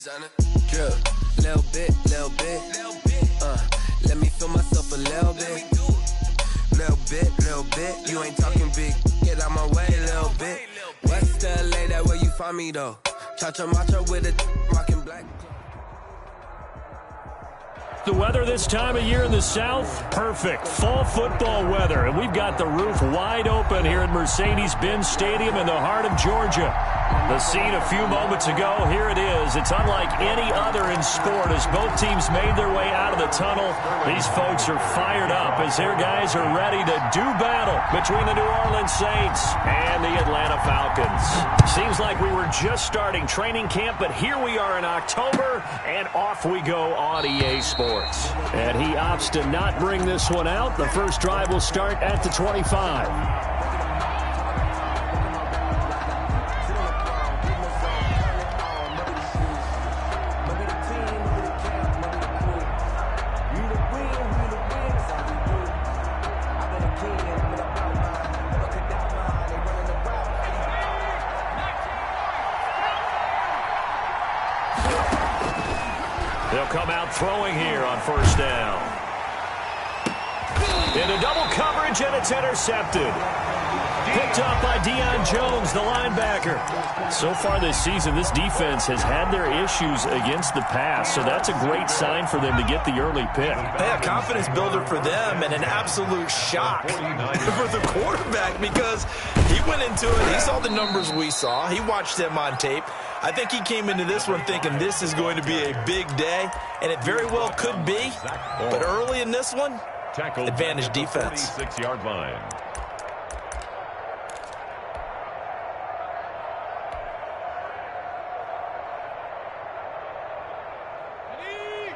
Drip, little bit, let me feel myself a little bit, you ain't talking big, get out my way a little bit. West LA, that where you find me though, cha-cha matcha with a rockin' black. The weather this time of year in the South, perfect. Fall football weather, and we've got the roof wide open here at Mercedes-Benz Stadium in the heart of Georgia. The scene a few moments ago, here it is. It's unlike any other in sport as both teams made their way out of the tunnel. These folks are fired up as their guys are ready to do battle between the New Orleans Saints and the Atlanta Falcons. Seems like we were just starting training camp, but here we are in October, and off we go on EA Sports. And he opts to not bring this one out. The first drive will start at the 25. They'll come out throwing here on first down. Into double coverage, and it's intercepted. Picked up by Deion Jones, the linebacker. So far this season, this defense has had their issues against the pass, so that's a great sign for them to get the early pick. Hey, a confidence builder for them and an absolute shock for the quarterback because he went into it. He saw the numbers we saw. He watched them on tape. I think he came into this one thinking this is going to be a big day, and it very well could be. But early in this one, advantage defense. 36-yard line.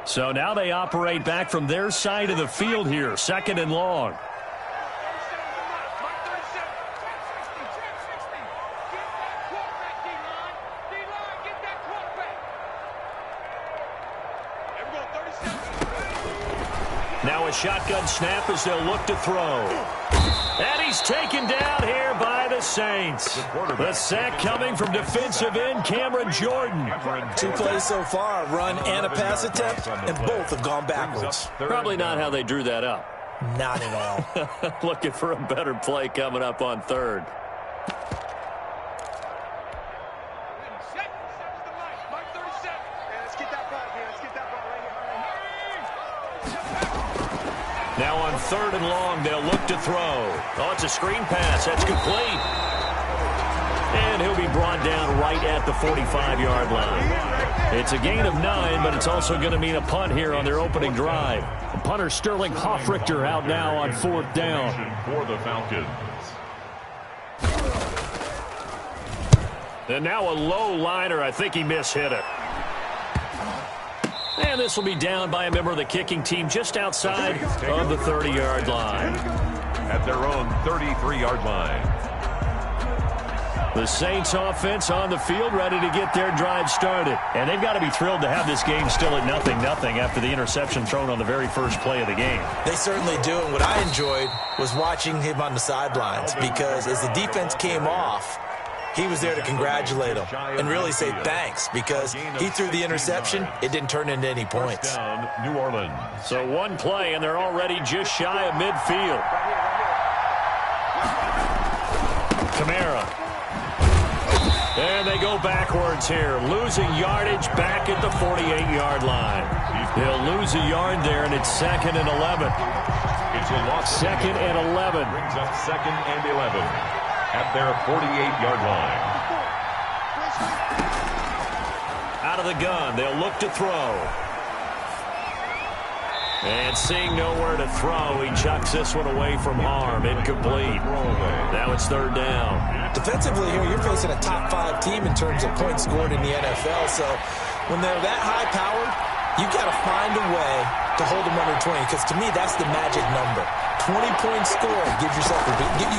So now they operate back from their side of the field here, second and long. Now a shotgun snap as they'll look to throw. And he's taken down here by the Saints. The sack coming from defensive end Cameron Jordan. 2 plays so far, run and a pass attempt, and both have gone backwards. Probably not how they drew that up. Not at all. Looking for a better play coming up on third. Now on third and long, they'll look to throw. Oh, it's a screen pass. That's complete. And he'll be brought down right at the 45-yard line. It's a gain of 9, but it's also going to mean a punt here on their opening drive. Punter Sterling Hoffrichter out now on fourth down. For the Falcons. And now a low liner. I think he mishit it. And this will be down by a member of the kicking team just outside of the 30-yard line. At their own 33-yard line. The Saints offense on the field ready to get their drive started. And they've got to be thrilled to have this game still at 0-0 after the interception thrown on the very first play of the game. They certainly do. And what I enjoyed was watching him on the sidelines because as the defense came off, he was there to congratulate him and really say thanks because he threw the interception. It didn't turn into any points. Down, New Orleans. So one play, and they're already just shy of midfield. Kamara. And they go backwards here, losing yardage back at the 48-yard line. They'll lose a yard there, and it's 2nd and 11. It's a loss. 2nd and 11. Brings up 2nd and 11. At their 48-yard line. Out of the gun, they'll look to throw. And seeing nowhere to throw, he chucks this one away from harm. Incomplete. Now it's third down. Defensively here, you're facing a top 5 team in terms of points scored in the NFL. So when they're that high-powered, you got to find a way to hold them under 20. Because to me, that's the magic number. 20 points scored, you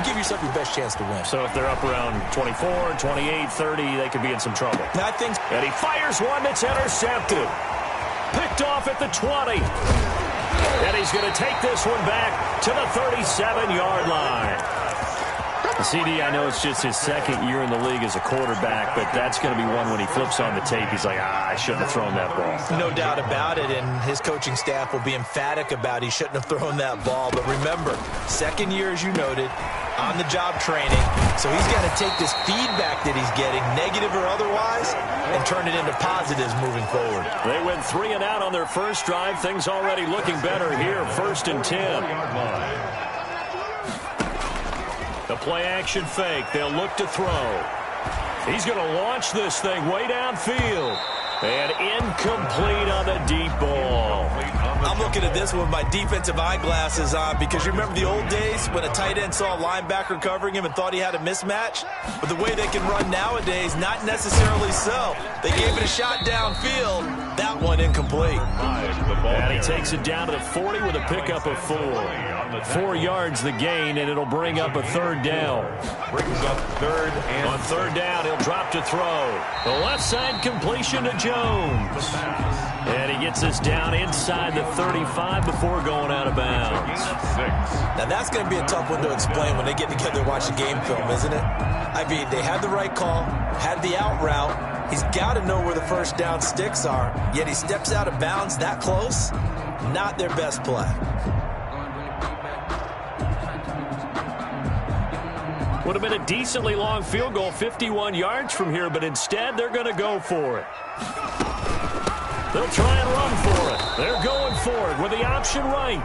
give yourself your best chance to win. So if they're up around 24, 28, 30, they could be in some trouble. I think. And he fires one that's intercepted. Picked off at the 20. And he's going to take this one back to the 37-yard line. CD, I know it's just his second year in the league as a quarterback, but that's going to be one when he flips on the tape. He's like, I shouldn't have thrown that ball. No doubt about it, and his coaching staff will be emphatic about he shouldn't have thrown that ball. But remember, second year, as you noted, on-the-job training. So he's got to take this feedback that he's getting, negative or otherwise, and turn it into positives moving forward. They went 3 and out on their first drive. Things already looking better here. 1st and 10. The play-action fake. They'll look to throw. He's going to launch this thing way downfield. And incomplete on the deep ball. I'm looking at this with my defensive eyeglasses on because you remember the old days when a tight end saw a linebacker covering him and thought he had a mismatch? But the way they can run nowadays, not necessarily so. They gave it a shot downfield. That one incomplete. And he takes it down to the 40 with a pickup of 4. 4 yards the gain, and it'll bring up a 3rd down. Brings up 3rd and on 3rd down, he'll drop to throw. The left side completion to Jones. And he gets us down inside the 35 before going out of bounds. Now that's going to be a tough one to explain when they get together and watch the game film, isn't it? I mean, they had the right call, had the out route. He's got to know where the first down sticks are, yet he steps out of bounds that close. Not their best play. Would have been a decently long field goal, 51 yards from here, but instead they're going to go for it. They'll try and run for it. They're going for it with the option right.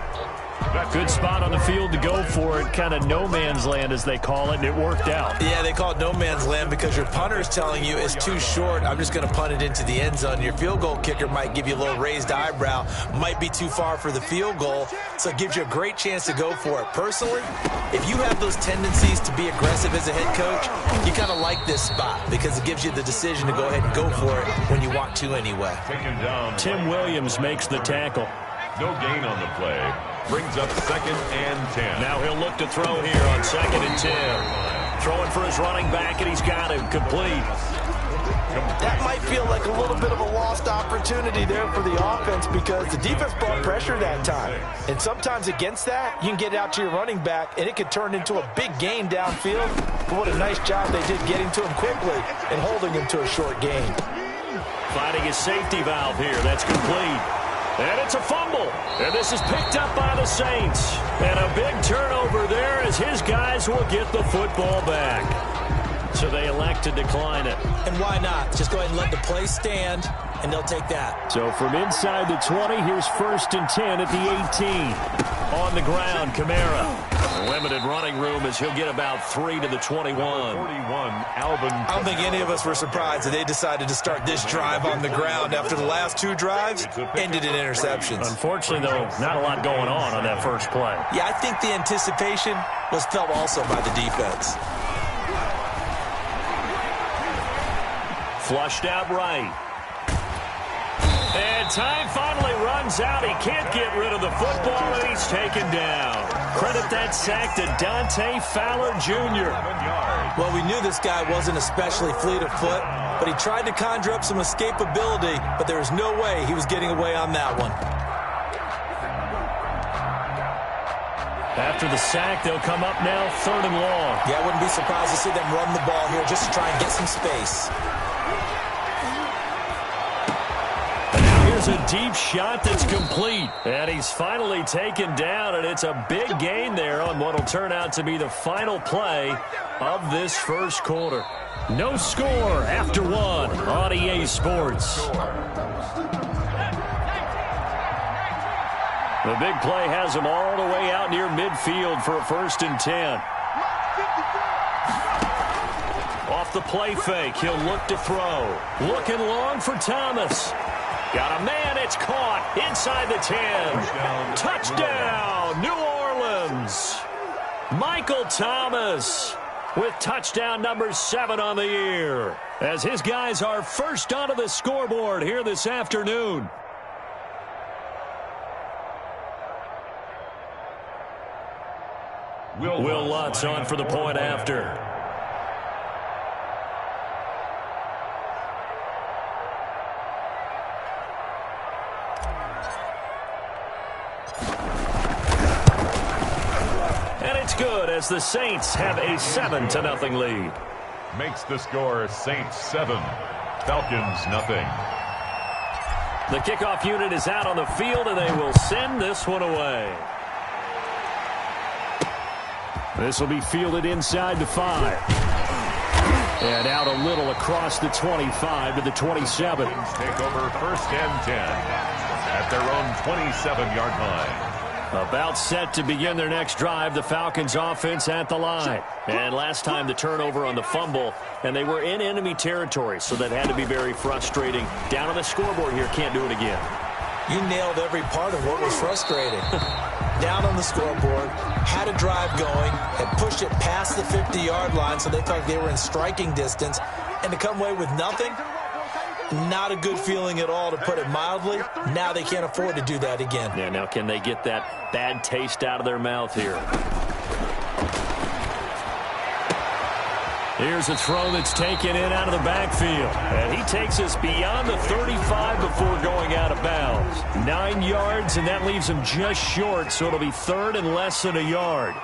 Good spot on the field to go for it. Kind of no man's land, as they call it, and it worked out. Yeah, they call it no man's land because your punter's telling you it's too short. I'm just going to punt it into the end zone. Your field goal kicker might give you a little raised eyebrow. Might be too far for the field goal, so it gives you a great chance to go for it. Personally, if you have those tendencies to be aggressive as a head coach, you kind of like this spot because it gives you the decision to go ahead and go for it when you want to anyway. Tim Williams makes the tackle. No gain on the play. Brings up 2nd and 10. Now he'll look to throw here on 2nd and 10. Throwing for his running back, and he's got him complete. That might feel like a little bit of a lost opportunity there for the offense because the defense brought pressure that time. And sometimes against that, you can get out to your running back, and it could turn into a big gain downfield. But what a nice job they did getting to him quickly and holding him to a short gain. Finding his safety valve here. That's complete. And it's a fumble. And this is picked up by the Saints. And a big turnover there as his guys will get the football back. So they elect to decline it. And why not? Just go ahead and let the play stand, and they'll take that. So from inside the 20, here's 1st and 10 at the 18. On the ground, Kamara. Limited running room as he'll get about 3 to the 21. 41, Alvin. I don't think any of us were surprised that they decided to start this drive on the ground after the last 2 drives ended in interceptions. Unfortunately, though, not a lot going on that first play. Yeah, I think the anticipation was felt also by the defense. Flushed out right. And time finally runs out. He can't get rid of the football, and he's taken down. Credit that sack to Dante Fowler Jr. Well, we knew this guy wasn't especially fleet of foot, but he tried to conjure up some escapability, but there was no way he was getting away on that one. After the sack, they'll come up now 3rd and long. Yeah, I wouldn't be surprised to see them run the ball here just to try and get some space. Here's a deep shot that's complete. And he's finally taken down, and it's a big gain there on what will turn out to be the final play of this first quarter. No score after 1 on EA Sports. The big play has him all the way out near midfield for a 1st and 10. Off the play fake, he'll look to throw. Looking long for Thomas. Got a man, it's caught inside the 10. Touchdown, New Orleans. Michael Thomas with touchdown number 7 on the year, as his guys are first onto the scoreboard here this afternoon. Will Lutz on for the point after. good as the Saints have a 7-0 lead. Makes the score Saints 7, Falcons nothing. The kickoff unit is out on the field, and they will send this one away. This will be fielded inside the 5. And out a little across the 25 to the 27. Take over 1st and 10 at their own 27-yard line. About set to begin their next drive, the Falcons offense at the line. And last time the turnover on the fumble, and they were in enemy territory, so that had to be very frustrating. Down on the scoreboard here, can't do it again. You nailed every part of what was frustrating. Down on the scoreboard, had a drive going, had pushed it past the 50-yard line, so they thought they were in striking distance, and to come away with nothing, not a good feeling at all, to put it mildly. Now they can't afford to do that again. Yeah, now can they get that bad taste out of their mouth here? Here's a throw that's taken in out of the backfield. And he takes us beyond the 35 before going out of bounds. 9 yards, and that leaves him just short, so it'll be 3rd and less than a yard.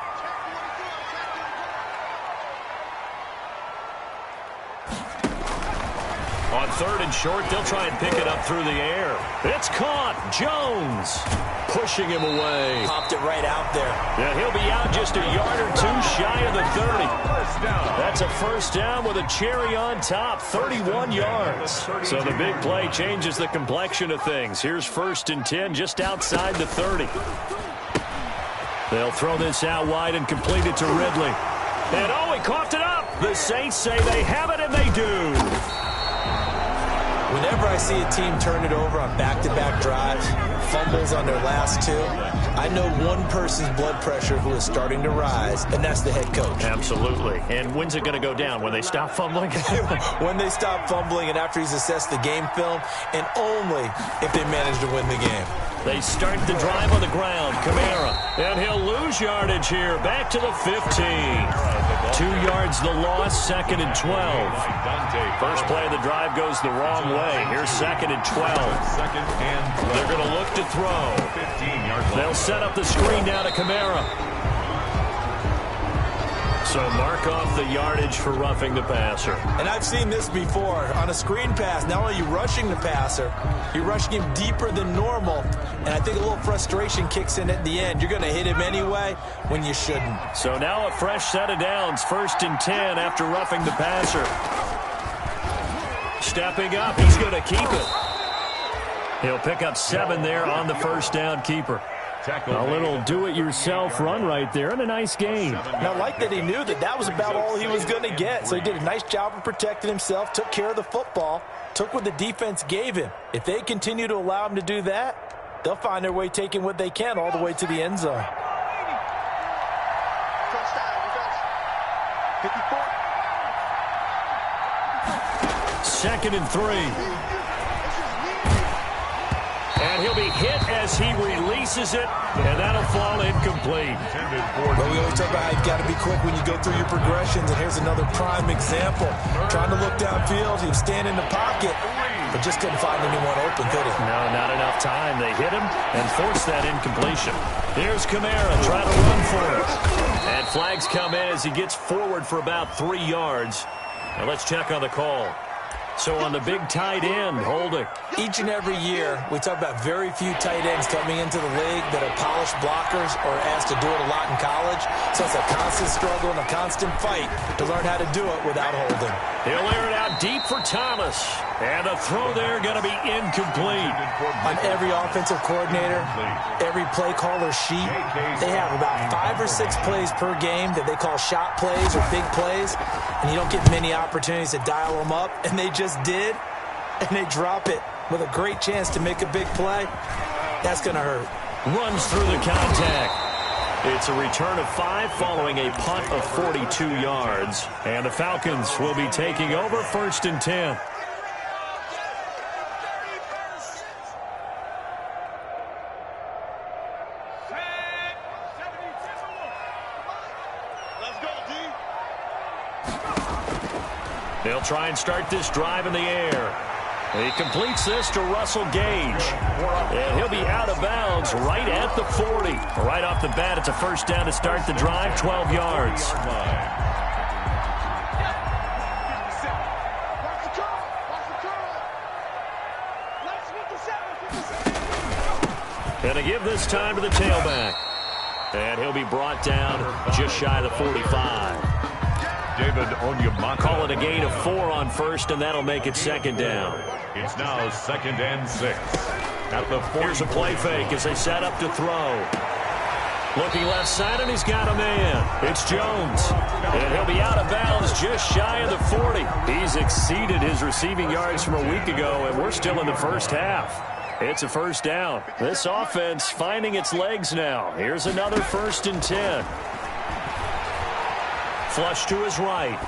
On 3rd and short, they'll try and pick it up through the air. It's caught. Jones pushing him away. Popped it right out there. Yeah, he'll be out just a yard or two shy of the 30. That's a first down with a cherry on top, 31 yards. So the big play changes the complexion of things. Here's 1st and 10 just outside the 30. They'll throw this out wide and complete it to Ridley. And oh, he coughed it up. The Saints say they have it, and they do. Whenever I see a team turn it over on back-to-back drives, fumbles on their last 2, I know one person's blood pressure who is starting to rise, and that's the head coach. Absolutely. And when's it going to go down? When they stop fumbling? When they stop fumbling and after he's assessed the game film, and only if they manage to win the game. They start the drive on the ground. Kamara. And he'll lose yardage here. Back to the 15. 2 yards the loss, 2nd and 12. First play of the drive goes the wrong way. Here's 2nd and 12. They're going to look to throw. They'll set up the screen now to Kamara. So mark off the yardage for roughing the passer. And I've seen this before. On a screen pass, not only are you rushing the passer, you're rushing him deeper than normal. And I think a little frustration kicks in at the end. You're going to hit him anyway when you shouldn't. So now a fresh set of downs. 1st and 10 after roughing the passer. Stepping up, he's going to keep it. He'll pick up 7 there on the first down keeper. A little do-it-yourself run right there, and a nice game. And I like that he knew that that was about all he was going to get. So he did a nice job of protecting himself, took care of the football, took what the defense gave him. If they continue to allow him to do that, they'll find their way taking what they can all the way to the end zone. Second and 3. And he'll be hit as he releases it, and that'll fall incomplete. But we always talk about how you've got to be quick when you go through your progressions, and here's another prime example. Trying to look downfield, he was standing in the pocket, but just couldn't find anyone open, could he? No, not enough time. They hit him and forced that incompletion. Here's Kamara trying to run for it. And flags come in as he gets forward for about 3 yards. Now let's check on the call. So on the big tight end, holding. Each and every year, we talk about very few tight ends coming into the league that are polished blockers or asked to do it a lot in college. So it's a constant struggle and a constant fight to learn how to do it without holding. He'll air it out deep for Thomas. And a throw there going to be incomplete. On every offensive coordinator, every play caller sheet, they have about 5 or 6 plays per game that they call shot plays or big plays. And you don't get many opportunities to dial them up. And they just did, and they drop it with a great chance to make a big play. That's going to hurt. Runs through the contact. It's a return of 5 following a punt of 42 yards. And the Falcons will be taking over 1st and 10. They'll try and start this drive in the air. He completes this to Russell Gage. And he'll be out of bounds right at the 40. Right off the bat, it's a first down to start the drive, 12 yards. And to give this time to the tailback. And he'll be brought down just shy of the 45. David Onyemata. Call it a gain of 4 on first, and that'll make it second down. It's now 2nd and 6. At the 40. Here's a play fake as they set up to throw. Looking left side, and he's got a man. It's Jones. And he'll be out of bounds just shy of the 40. He's exceeded his receiving yards from a week ago, and we're still in the first half. It's a first down. This offense finding its legs now. Here's another 1st and 10. Flush to his right.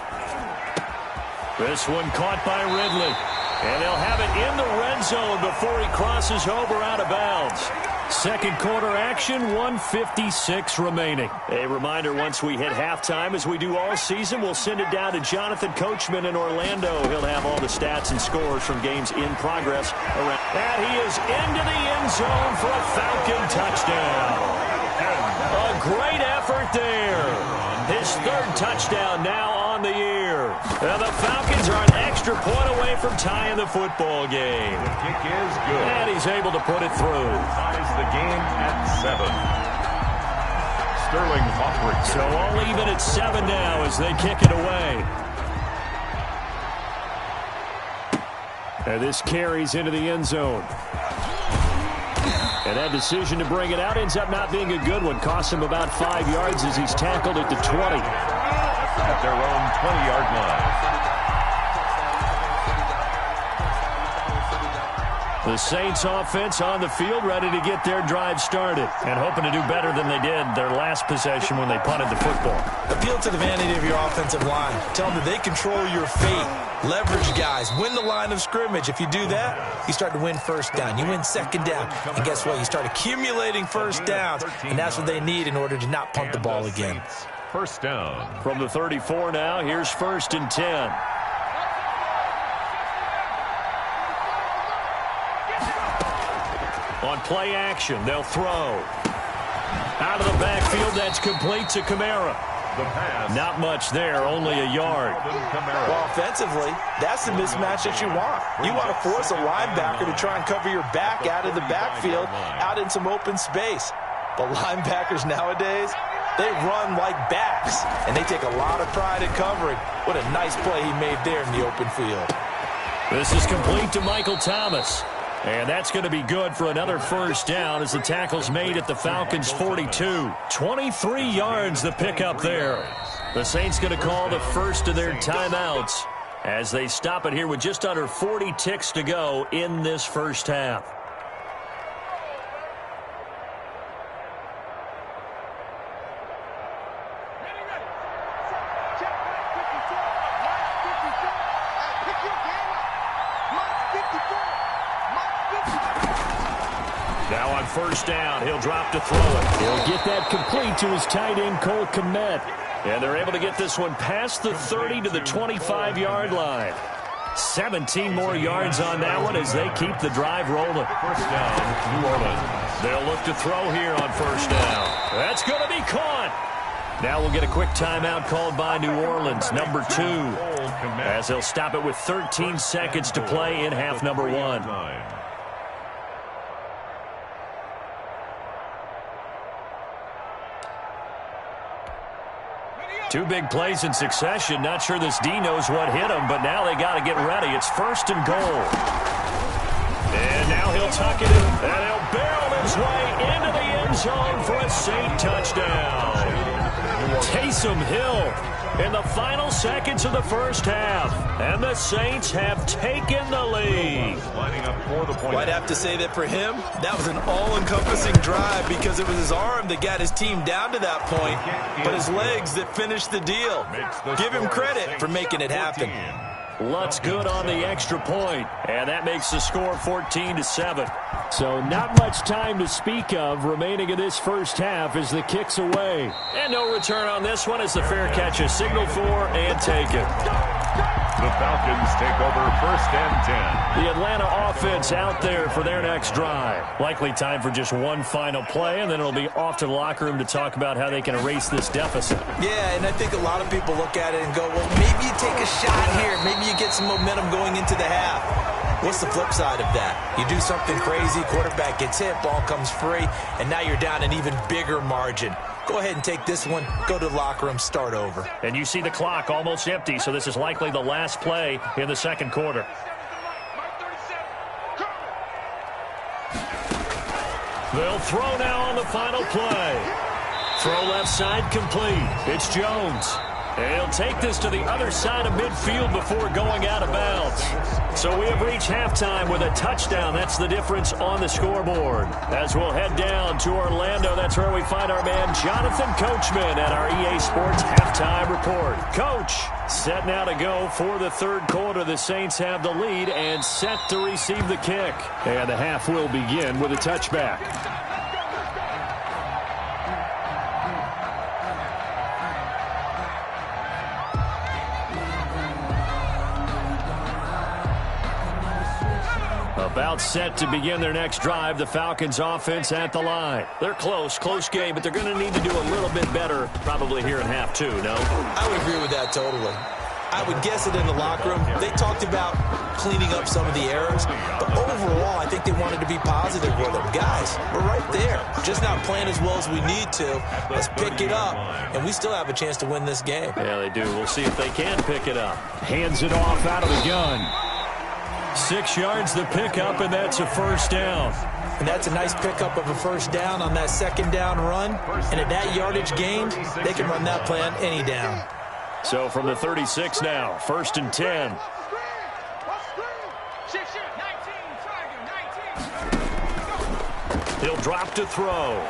This one caught by Ridley. And they'll have it in the red zone before he crosses over out of bounds. Second quarter action, 1:56 remaining. A reminder, once we hit halftime, as we do all season, we'll send it down to Jonathan Coachman in Orlando. He'll have all the stats and scores from games in progress around. And he is into the end zone for a Falcon touchdown. A great effort there. His 3rd touchdown now on the year. And the Falcons are an extra point away from tying the football game. The kick is good. And he's able to put it through. Ties the game at 7. Sterling Hoffrich. So all even at 7 now as they kick it away. And this carries into the end zone. And that decision to bring it out ends up not being a good one. Costs him about 5 yards as he's tackled at the 20. At their own 20-yard line. The Saints offense on the field, ready to get their drive started. And hoping to do better than they did their last possession when they punted the football. Appeal to the vanity of your offensive line. Tell them that they control your fate. Leverage guys. Win the line of scrimmage. If you do that, you start to win first down. You win second down. And guess what? You start accumulating first downs. And that's what they need in order to not punt the ball again. First down. From the 34 now, here's 1st and 10. On play action, they'll throw. Out of the backfield, that's complete to Kamara. The pass. Not much there, only a yard. Well, offensively, that's the mismatch that you want. You want to force a linebacker to try and cover your back out of the backfield, out in some open space. But linebackers nowadays, they run like backs, and they take a lot of pride in covering. What a nice play he made there in the open field. This is complete to Michael Thomas. And that's going to be good for another first down as the tackle's made at the Falcons' 42. 23 yards the pickup there. The Saints going to call the first of their timeouts as they stop it here with just under 40 ticks to go in this first half. Now on first down, he'll drop to throw it. He'll get that complete to his tight end, Cole Kmet. And they're able to get this one past the 30 to the 25-yard line. 17 more yards on that one as they keep the drive rolling. First down, New Orleans. They'll look to throw here on first down. That's going to be caught. Now we'll get a quick timeout called by New Orleans, number 2, as they'll stop it with 13 seconds to play in half number 1. Two big plays in succession. Not sure this D knows what hit him, but now they got to get ready. It's 1st and goal. And now he'll tuck it in, and he'll barrel his way into the end zone for a Saint touchdown. Taysom Hill in the final seconds of the first half, and the Saints have taken the lead. I'd have to say that for him, that was an all-encompassing drive because it was his arm that got his team down to that point, but his legs that finished the deal. Give him credit for making it happen. Lutz good on the extra point, and that makes the score 14-7. So not much time to speak of remaining in this first half as the kick's away. And no return on this one as the fair catch is signaled for and taken. The Falcons take over 1st and 10. The Atlanta offense out there for their next drive. Likely time for just one final play, and then it'll be off to the locker room to talk about how they can erase this deficit. Yeah, and I think a lot of people look at it and go, well, maybe you take a shot here. Maybe you get some momentum going into the half. What's the flip side of that? You do something crazy, quarterback gets hit, ball comes free, and now you're down an even bigger margin. Go ahead and take this one, go to the locker room, start over. And you see the clock almost empty, so this is likely the last play in the second quarter. They'll throw now on the final play. Throw left side complete. It's Jones. And he'll take this to the other side of midfield before going out of bounds. So we have reached halftime with a touchdown. That's the difference on the scoreboard. As we'll head down to Orlando, that's where we find our man Jonathan Coachman at our EA Sports Halftime Report. Coach, set now to go for the third quarter. The Saints have the lead and set to receive the kick. And the half will begin with a touchback. About set to begin their next drive, the Falcons offense at the line. They're close game, but they're going to need to do a little bit better probably here in half two, no? I would agree with that totally. I would guess it in the locker room. They talked about cleaning up some of the errors, but overall, I think they wanted to be positive with them. Guys, we're right there. Just not playing as well as we need to. Let's pick it up, and we still have a chance to win this game. Yeah, they do. We'll see if they can pick it up. Hands it off out of the gun. 6 yards the pickup, and that's a first down. And that's a nice pickup of a first down on that second down run. And at that yardage gained, they can run that play on any down. So from the 36 now, 1st and 10. He'll drop to throw.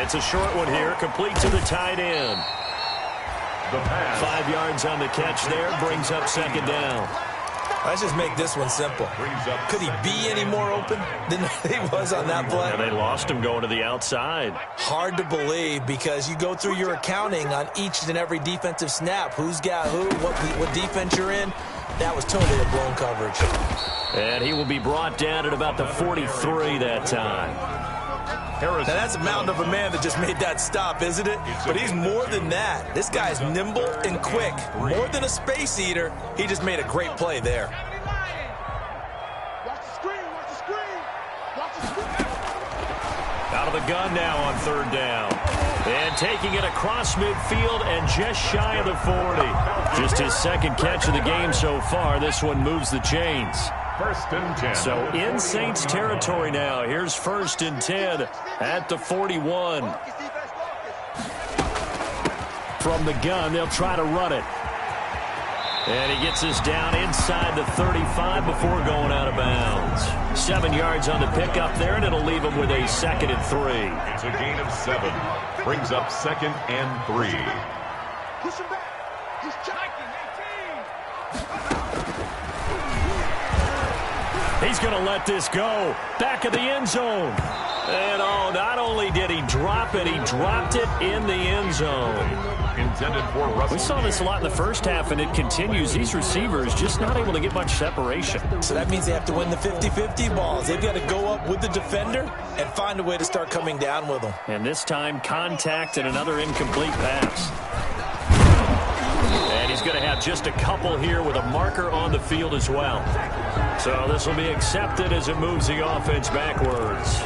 It's a short one here, complete to the tight end. 5 yards on the catch there, brings up second down. Let's just make this one simple. Could he be any more open than he was on that play? And they lost him going to the outside. Hard to believe because you go through your accounting on each and every defensive snap. Who's got who, what defense you're in. That was totally a blown coverage. And he will be brought down at about the 43 that time. Now that's a mountain of a man that just made that stop, isn't it? But he's more than that. This guy's nimble and quick. More than a space eater, he just made a great play there. Out of the gun now on third down. And taking it across midfield and just shy of the 40. Just his second catch of the game so far. This one moves the chains. 1st and 10. So in Saints territory now. Here's 1st and 10 at the 41. From the gun, they'll try to run it. And he gets us down inside the 35 before going out of bounds. 7 yards on the pickup there, and it'll leave him with a 2nd and 3. It's a gain of 7. Brings up 2nd and 3. Push him back. He's checking. 18. He's going to let this go. Back of the end zone. And oh, not only did he drop it, he dropped it in the end zone. Intended for Russell. We saw this a lot in the first half, and it continues. These receivers just not able to get much separation. So that means they have to win the 50-50 balls. They've got to go up with the defender and find a way to start coming down with them. And this time, contact and another incomplete pass. And he's going to have just a couple here with a marker on the field as well. So this will be accepted as it moves the offense backwards.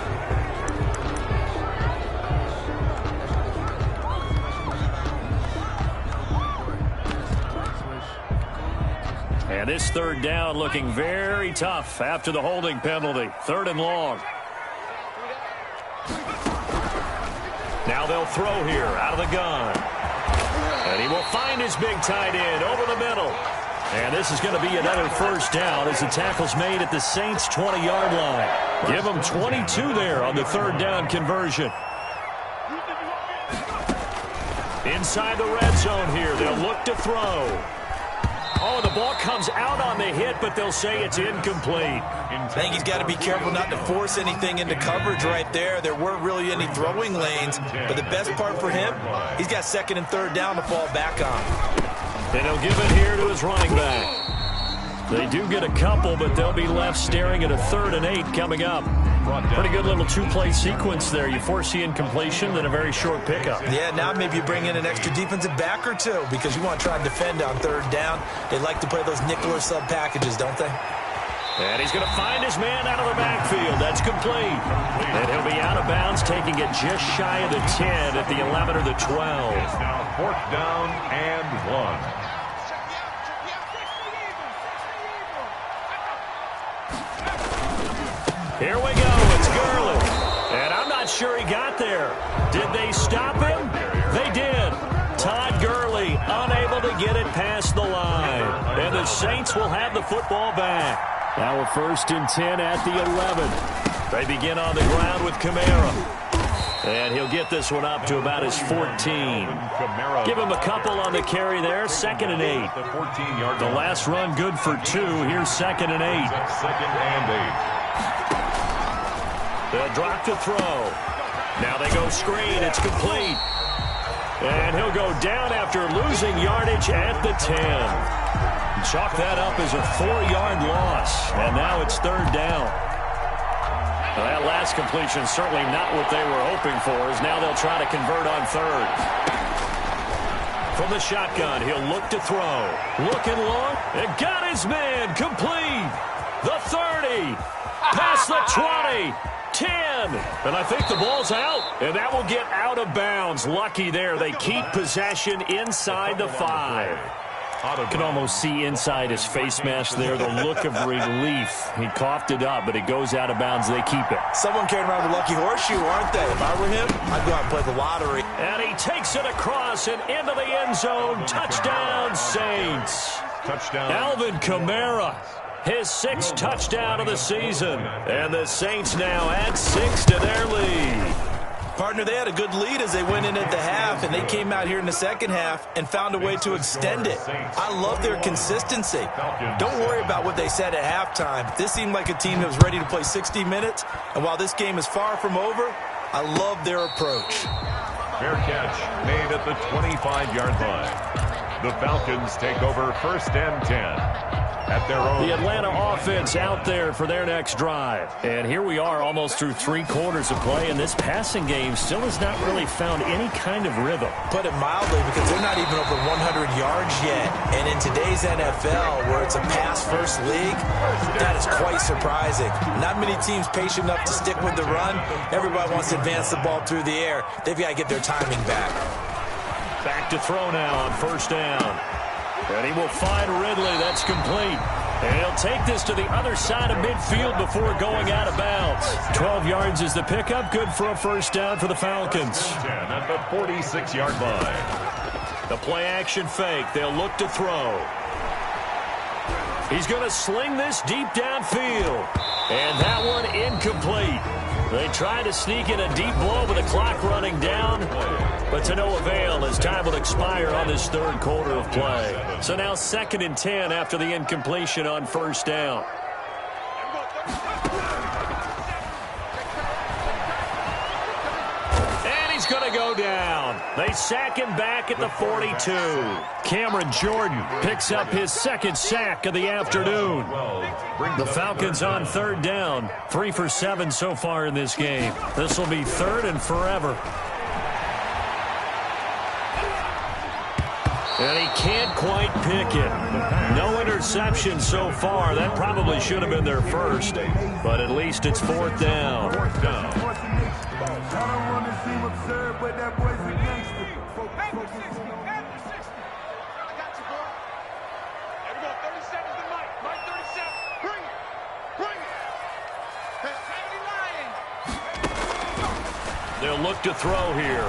And this third down looking very tough after the holding penalty. 3rd and long. Now they'll throw here out of the gun. And he will find his big tight end over the middle. And this is going to be another first down as the tackle's made at the Saints' 20-yard line. Give them 22 there on the 3rd down conversion. Inside the red zone here, they'll look to throw. Oh, the ball comes out on the hit, but they'll say it's incomplete. I think he's got to be careful not to force anything into coverage right there. There weren't really any throwing lanes, but the best part for him, he's got second and third down to fall back on. And he'll give it here to his running back. They do get a couple, but they'll be left staring at a 3rd and 8 coming up. Pretty good little two-play sequence there. You force the incompletion, then a very short pickup. Yeah, now maybe you bring in an extra defensive back or two because you want to try and defend on 3rd down. They like to play those nickel or sub packages, don't they? And he's going to find his man out of the backfield. That's complete. And he'll be out of bounds, taking it just shy of the 10 at the 11 or the 12. It's now 4th down and 1. Here we go. It's Gurley. And I'm not sure he got there. Did they stop him? They did. Todd Gurley unable to get it past the line. And the Saints will have the football back. Now a 1st and 10 at the 11. They begin on the ground with Kamara. And he'll get this one up to about his 14. Give him a couple on the carry there. 2nd and 8. The last run good for 2. Here's 2nd and 8. 2nd and 8. They'll drop to throw. Now they go screen. It's complete. And he'll go down after losing yardage at the 10. Chalk that up as a 4-yard loss. And now it's 3rd down. Well, that last completion certainly not what they were hoping for, as now they'll try to convert on 3rd. From the shotgun, he'll look to throw. Looking long, and got his man complete. The 30, past the 20. 10, and I think the ball's out, and that will get out of bounds. Lucky there. They keep possession inside the 5. You can almost see inside his face mask there the look of relief. He coughed it up, but it goes out of bounds. They keep it. Someone carrying around the lucky horseshoe, aren't they? If I were him, I'd go out and play the lottery. And he takes it across and into the end zone. Touchdown, Saints. Touchdown. Alvin Kamara. His 6th touchdown of the season. And the Saints now add 6 to their lead. Partner, they had a good lead as they went in at the half, and they came out here in the second half and found a way to extend it. I love their consistency. Don't worry about what they said at halftime. This seemed like a team that was ready to play 60 minutes, and while this game is far from over, I love their approach. Fair catch made at the 25-yard line. The Falcons take over 1st and 10. At their own. The Atlanta offense out there for their next drive. And here we are almost through 3 quarters of play, and this passing game still has not really found any kind of rhythm. Put it mildly, because they're not even over 100 yards yet. And in today's NFL, where it's a pass-first league, that is quite surprising. Not many teams patient enough to stick with the run. Everybody wants to advance the ball through the air. They've got to get their timing back. Back to throw now on 1st down. And he will find Ridley. That's complete. And he'll take this to the other side of midfield before going out of bounds. 12 yards is the pickup. Good for a 1st down for the Falcons. 10 at the 46-yard line. The play-action fake. They'll look to throw. He's going to sling this deep downfield. And that one incomplete. They try to sneak in a deep blow with the clock running down, but to no avail as time will expire on this 3rd quarter of play. So now 2nd and 10 after the incompletion on 1st down. And he's going to go down. They sack him back at the 42. Cameron Jordan picks up his 2nd sack of the afternoon. The Falcons on 3rd down. 3 for 7 so far in this game. This will be 3rd and forever. And he can't quite pick it. No interception so far. That probably should have been their first. But at least it's 4th down. 4th down. They'll look to throw here.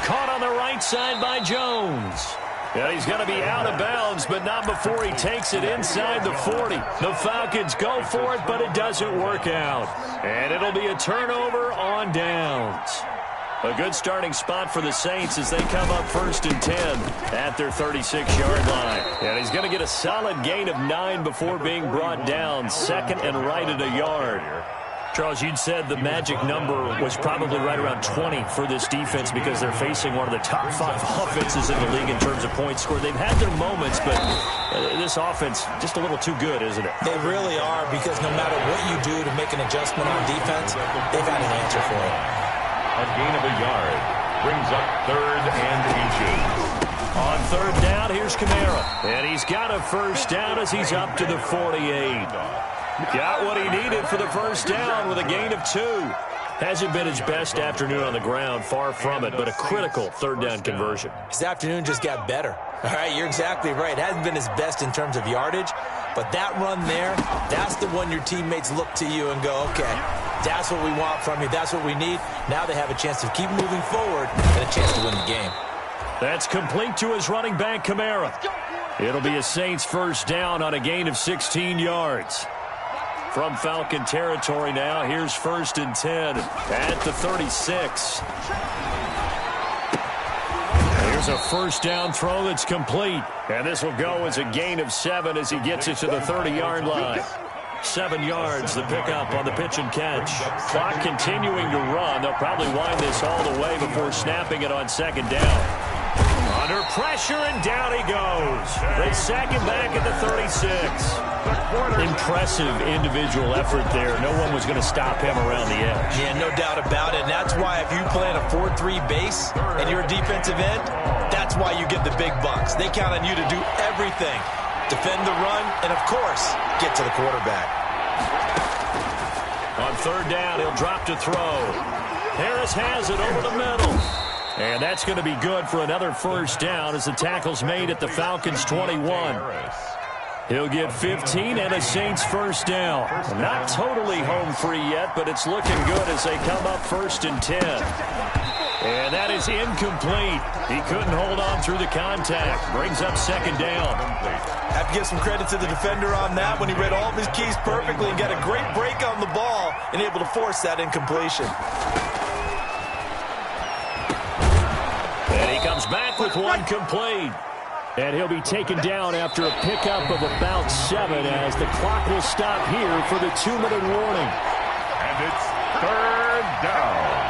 Caught on the right side by Jones. And he's going to be out of bounds, but not before he takes it inside the 40. The Falcons go for it, but it doesn't work out. And it'll be a turnover on downs. A good starting spot for the Saints as they come up 1st and 10 at their 36-yard line. And he's going to get a solid gain of 9 before being brought down, 2nd and right at a yard. Charles, you'd said the magic number was probably right around 20 for this defense because they're facing one of the top 5 offenses in the league in terms of points scored. They've had their moments, but this offense just a little too good, isn't it? They really are, because no matter what you do to make an adjustment on defense, they've had an answer for it. A gain of a yard brings up 3rd and inches. On 3rd down, here's Kamara. And he's got a 1st down as he's up to the 48. Got what he needed for the 1st down with a gain of 2. Hasn't been his best afternoon on the ground, far from it, but a critical 3rd down conversion. His afternoon just got better. All right, you're exactly right. Hasn't been his best in terms of yardage, but that run there, that's the one your teammates look to you and go, okay, that's what we want from you. That's what we need. Now they have a chance to keep moving forward and a chance to win the game. That's complete to his running back, Kamara. It'll be a Saints 1st down on a gain of 16 yards. From Falcon territory now, here's 1st and 10 at the 36. Here's a 1st down throw that's complete. And this will go as a gain of 7 as he gets it to the 30-yard line. 7 yards, the pickup on the pitch and catch. Clock continuing to run. They'll probably wind this all the way before snapping it on 2nd down. Under pressure, and down he goes. They sack him back at the 36. Impressive individual effort there. No one was going to stop him around the edge. Yeah, no doubt about it. And that's why if you play in a 4-3 base and you're a defensive end, that's why you get the big bucks. They count on you to do everything. Defend the run, and, of course, get to the quarterback. On 3rd down, he'll drop to throw. Harris has it over the middle. And that's going to be good for another 1st down as the tackle's made at the Falcons' 21. He'll get 15 and a Saints 1st down. Not totally home free yet, but it's looking good as they come up 1st and 10. And that is incomplete. He couldn't hold on through the contact. Brings up 2nd down. Have to give some credit to the defender on that when he read all of his keys perfectly and got a great break on the ball and able to force that incompletion. And he comes back with one complete. And he'll be taken down after a pickup of about 7 as the clock will stop here for the 2-minute warning. And it's 3rd down.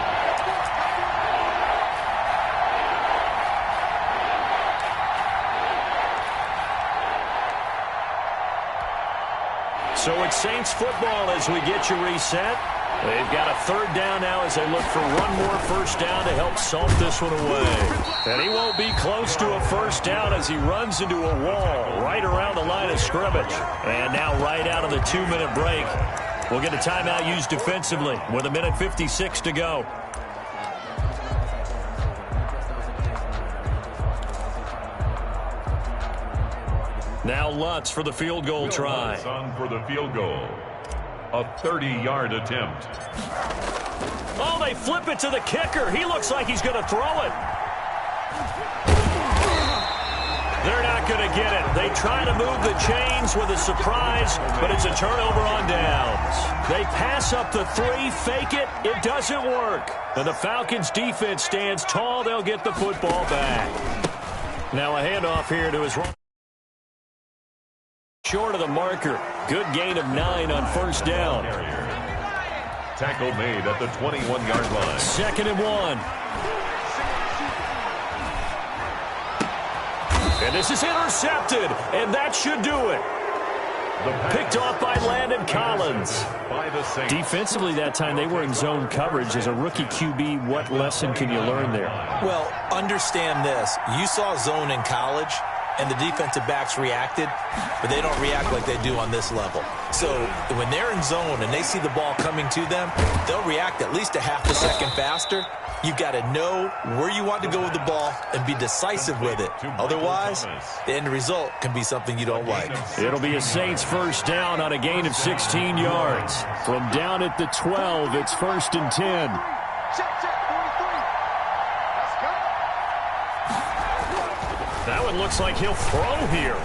So it's Saints football as we get you reset. They've got a 3rd down now as they look for one more 1st down to help salt this one away. And he won't be close to a 1st down as he runs into a wall right around the line of scrimmage. And now right out of the 2-minute break, we'll get a timeout used defensively with 1:56 to go. Now Lutz for the field goal try. On for the field goal. A 30-yard attempt. Oh, they flip it to the kicker. He looks like he's going to throw it. They're not going to get it. They try to move the chains with a surprise, but it's a turnover on downs. They pass up the 3, fake it. It doesn't work. And the Falcons defense stands tall. They'll get the football back. Now a handoff here to his right. Short of the marker. Good gain of 9 on 1st down. Tackle made at the 21-yard line. 2nd and 1. And this is intercepted, and that should do it. Picked off by Landon Collins. Defensively that time, they were in zone coverage. As a rookie QB, what lesson can you learn there? Well, understand this. You saw zone in college, and the defensive backs reacted, but they don't react like they do on this level. So when they're in zone and they see the ball coming to them, they'll react at least a half a second faster. You've got to know where you want to go with the ball and be decisive with it. Otherwise, the end result can be something you don't like. It'll be a Saints 1st down on a gain of 16 yards. From down at the 12, it's 1st and 10. That one looks like he'll throw here.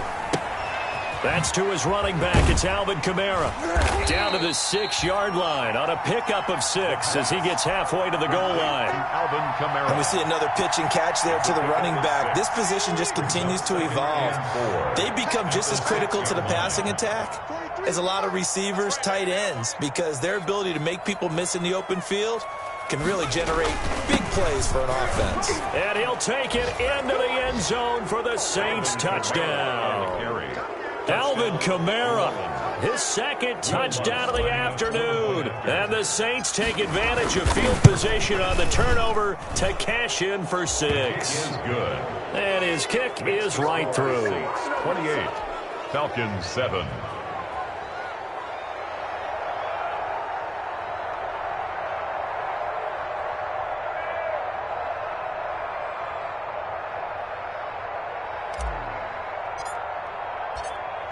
That's to his running back. It's Alvin Kamara. Down to the 6-yard line on a pickup of 6 as he gets halfway to the goal line. Alvin Kamara. And we see another pitch and catch there to the running back. This position just continues to evolve. They become just as critical to the passing attack as a lot of receivers, tight ends, because their ability to make people miss in the open field can really generate big plays for an offense. And he'll take it into the end zone for the Saints touchdown. Alvin Kamara, his second touchdown of the afternoon. And the Saints take advantage of field position on the turnover to cash in for 6. Good. And his kick is right through. 28, Falcons 7.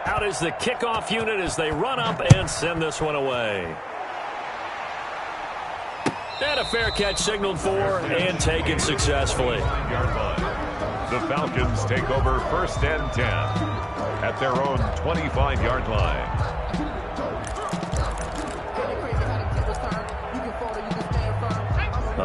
Out is the kickoff unit as they run up and send this one away. And a fair catch signaled for and taken successfully. The Falcons take over 1st and 10 at their own 25-yard line.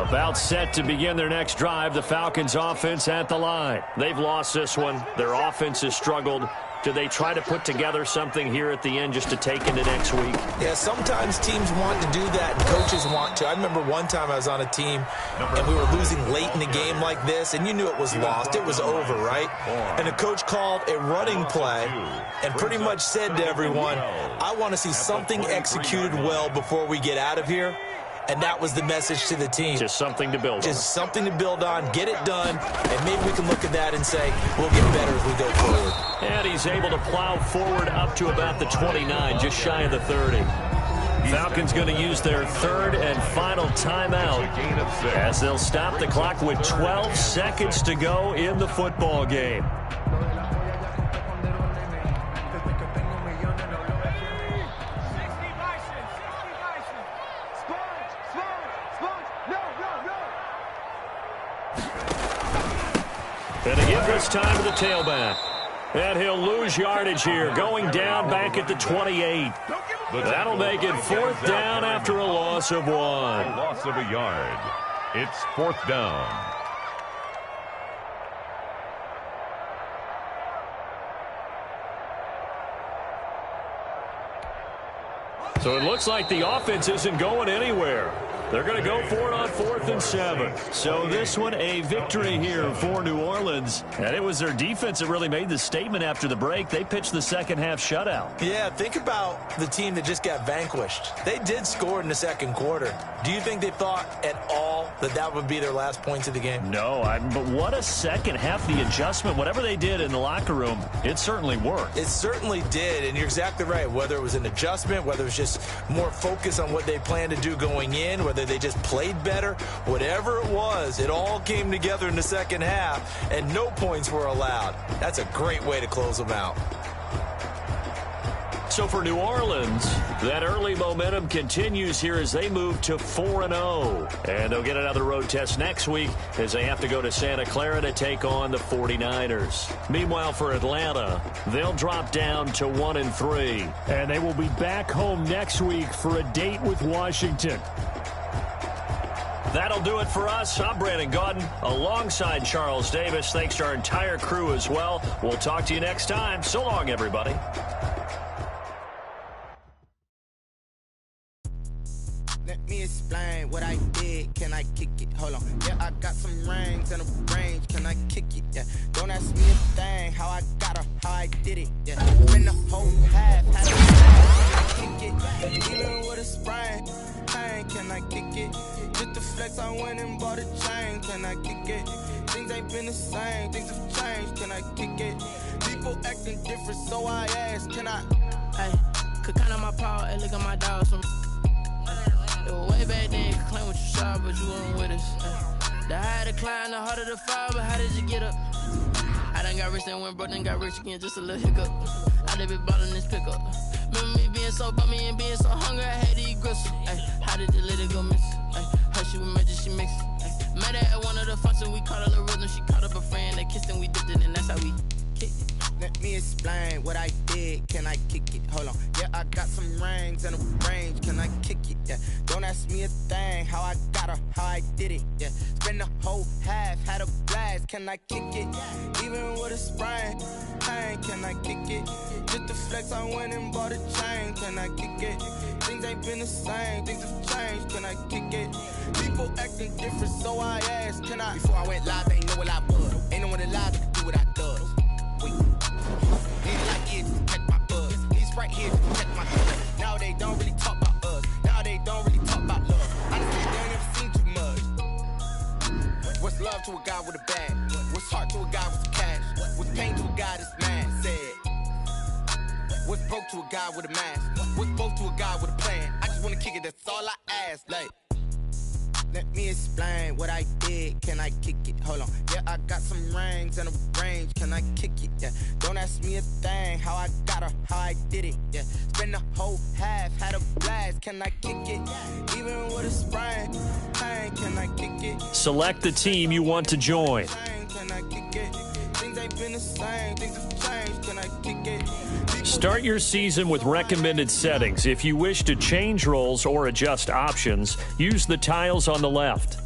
About set to begin their next drive, the Falcons offense at the line. They've lost this one. Their offense has struggled. Do they try to put together something here at the end just to take into next week? Yeah, sometimes teams want to do that and coaches want to. I remember one time I was on a team and we were losing late in the game like this, and you knew it was lost. It was over, right? And the coach called a running play and pretty much said to everyone, I want to see something executed well before we get out of here. And that was the message to the team. Just something to build on. Just something to build on, get it done, and maybe we can look at that and say, we'll get better as we go forward. And he's able to plow forward up to about the 29, just shy of the 30. Falcons going to use their 3rd and final timeout as they'll stop the clock with 12 seconds to go in the football game. And a give this time to the tailback. And he'll lose yardage here, going down back at the 28. That'll make it 4th down after a loss of 1. Loss of a yard. It's 4th down. So it looks like the offense isn't going anywhere. They're going to go for it on 4th and 7. So this one a victory here for New Orleans. And it was their defense that really made the statement after the break. They pitched the second half shutout. Yeah, think about the team that just got vanquished. They did score in the second quarter. Do you think they thought at all that that would be their last points of the game? No, but what a second half. The adjustment, whatever they did in the locker room, it certainly worked. It certainly did, and you're exactly right. Whether it was an adjustment, whether it was just more focus on what they planned to do going in, whether they just played better, whatever it was, it all came together in the second half, and no points were allowed. That's a great way to close them out. So for New Orleans, that early momentum continues here as they move to 4-0. And they'll get another road test next week as they have to go to Santa Clara to take on the 49ers. Meanwhile, for Atlanta, they'll drop down to 1-3. And they will be back home next week for a date with Washington. That'll do it for us. I'm Brandon Gaudin alongside Charles Davis. Thanks to our entire crew as well. We'll talk to you next time. So long, everybody. Let me explain what I did. Can I kick it? Hold on. Yeah, I got some rings and a range. Can I kick it? Yeah. Don't ask me a thing. How I got her, how I did it. Yeah. Been the whole half. Had to kick it. Even with a sprain. Pain. Can I kick it? Just the flex, I went and bought a chain. Can I kick it? Things ain't been the same. Things have changed. Can I kick it? People acting different, so I asked. Can I? Hey, could count on my power. Hey, look at my dogs from. It was way back then, you could claim what you saw, but you wasn't with us. The higher the climb, the harder the fall, but how did you get up? I done got rich and went broke, then got rich again, just a little hiccup. I done been ballin' this pickup. Remember me being so bummy and being so hungry, I had to eat gristle. Ay, how did the little go miss? Ay, her she was magic, she mixed. Met her at one of the functions, we caught her the rhythm, she caught up a friend, they kissed and we dipped it, and that's how we kicked it. Let me explain what I did. Can I kick it? Hold on. Yeah, I got some rings and a range. Can I kick it? Yeah. Don't ask me a thing. How I got her, how I did it. Yeah. Spend the whole half, had a blast. Can I kick it? Even with a sprain. Pain, can I kick it? Just the flex, I went and bought a chain. Can I kick it? Things ain't been the same. Things have changed. Can I kick it? People acting different, so I asked. Can I? Before I went live, they ain't know what I was. Ain't no one alive that can do what I does. Wait. These like here to check my buzz. These right here to check my buzz. Now they don't really talk about us. Now they don't really talk about love. Honestly, they ain't never seen too much. What's love to a guy with a bag? What's heart to a guy with some cash? What's pain to a guy that's mad? Said. What's broke to a guy with a mask? What's broke to a guy with a plan? I just wanna kick it, that's all I ask. Like, let me explain what I did. Can I kick it? Hold on. Yeah, I got some rings and a range. Can I kick it? Yeah. Don't ask me a thing. How I got her, how I did it. Yeah. Spend the whole half, had a blast. Can I kick it? Even with a sprain. Pain, can I kick it? Select the team you want to join. Can I kick it? Things ain't been the same. Things have changed. Can I kick it? Start your season with recommended settings. If you wish to change roles or adjust options, use the tiles on the left.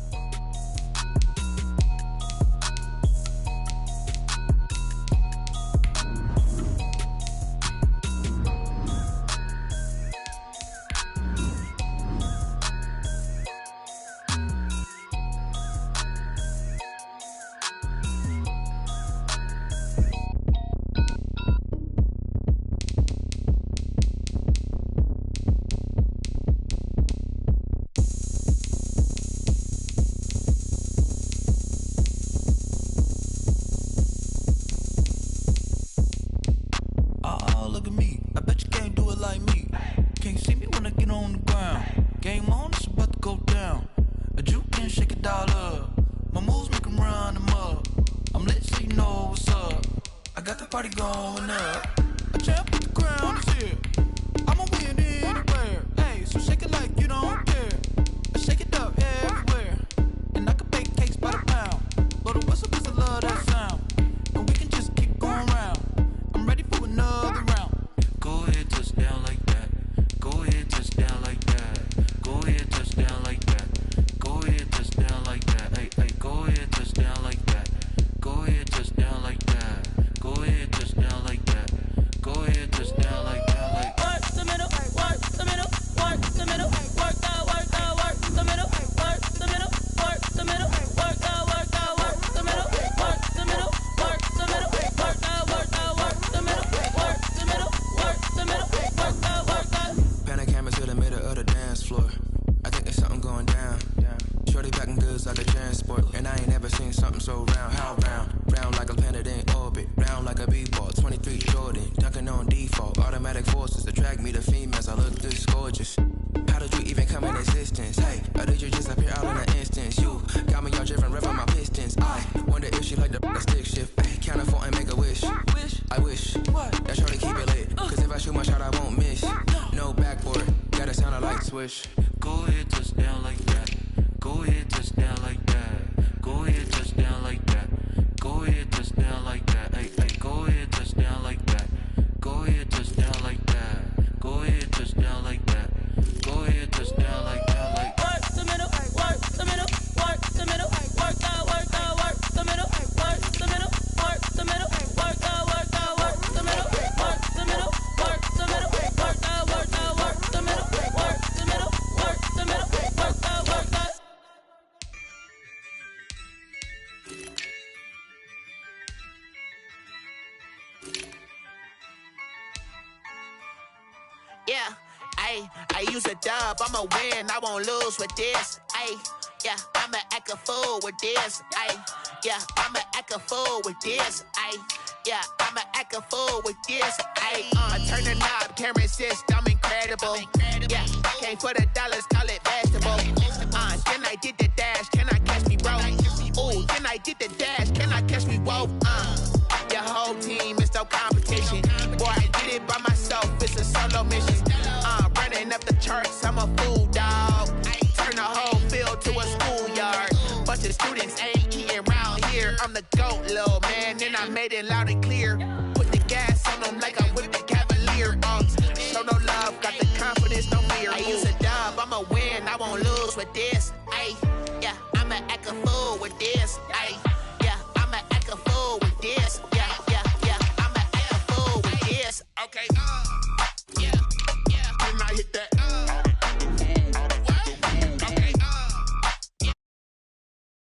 Yeah, I use a dub, I'ma win, I won't lose with this. Yeah, I'ma act a fool with this. Yeah, I'ma act a fool with this. Yeah, I'ma act a fool with this. I turn the knob, can't resist, I'm incredible. Yeah, came for the dollars, call it vegetable. Then I did the dash, can I catch me, bro? Ooh, then I did the dash, can I catch me, whoa? Your whole team is no competition. Boy, I did it by myself, it's a solo mission. Running up the charts, I'm a fool, dog. Turn the whole field to a schoolyard. Bunch of students ain't eating round here. I'm the GOAT, little man, and I made it loud and clear. Put the them like I'm with the Cavalier. Show no love, got the confidence, no fear. I use a dub, I'ma win, I won't lose with this. Ay, yeah, I'ma act a fool with this. Ay.